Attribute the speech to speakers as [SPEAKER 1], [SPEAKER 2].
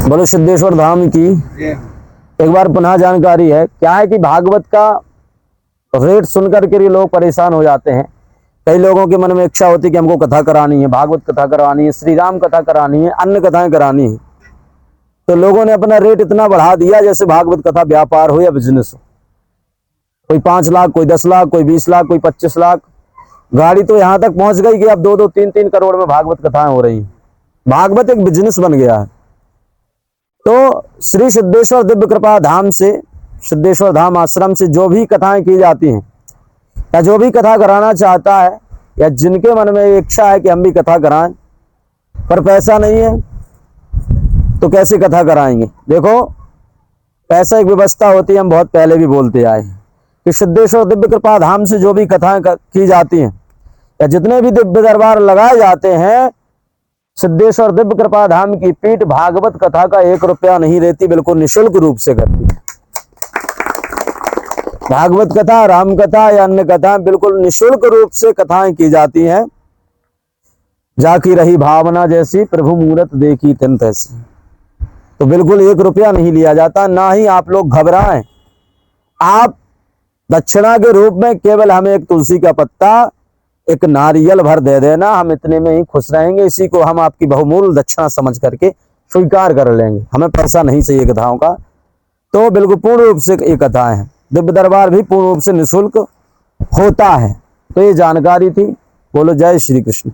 [SPEAKER 1] बोलो सिद्धेश्वर धाम की। एक बार पुनः जानकारी है, क्या है कि भागवत का रेट सुनकर के लोग परेशान हो जाते हैं। कई लोगों के मन में इच्छा होती है कि हमको कथा करानी है, भागवत कथा करानी है, श्री राम कथा करानी है, अन्य कथाएं करानी है। तो लोगों ने अपना रेट इतना बढ़ा दिया जैसे भागवत कथा व्यापार हो या बिजनेस हो। कोई 5 लाख, कोई 10 लाख, कोई 20 लाख, कोई 25 लाख। गाड़ी तो यहां तक पहुंच गई कि अब 2-2, 3-3 करोड़ में भागवत कथाएं हो रही हैं। भागवत एक बिजनेस बन गया है। तो श्री सिद्धेश्वर दिव्य कृपा धाम से, सिद्धेश्वर धाम आश्रम से जो भी कथाएं की जाती हैं या जो भी कथा कराना चाहता है या जिनके मन में इच्छा है कि हम भी कथा कराएं पर पैसा नहीं है तो कैसे कथा कराएंगे। देखो, पैसा एक व्यवस्था होती है, हम बहुत पहले भी बोलते आए हैं कि सिद्धेश्वर दिव्य कृपा धाम से जो भी कथाएं की जाती हैं या जितने भी दिव्य दरबार लगाए जाते हैं, सिद्धेश्वर दिव्य कृपा धाम की पीठ भागवत कथा का 1 रुपया नहीं रहती, बिल्कुल निःशुल्क रूप से करती है। भागवत कथा, राम कथा या अन्य कथा बिल्कुल निःशुल्क रूप से कथाएं की जाती हैं। जाकी रही भावना जैसी, प्रभु मूरत देखी तिन्त ऐसी। तो बिल्कुल 1 रुपया नहीं लिया जाता। ना ही आप लोग घबराएं। आप दक्षिणा के रूप में केवल हमें एक तुलसी का पत्ता, एक नारियल भर दे देना, हम इतने में ही खुश रहेंगे। इसी को हम आपकी बहुमूल्य दक्षिणा समझ करके स्वीकार कर लेंगे। हमें पैसा नहीं चाहिए कथाओं का। तो बिल्कुल पूर्ण रूप से ये कथाएं हैं। दिव्य दरबार भी पूर्ण रूप से निःशुल्क होता है। तो ये जानकारी थी। बोलो जय श्री कृष्ण।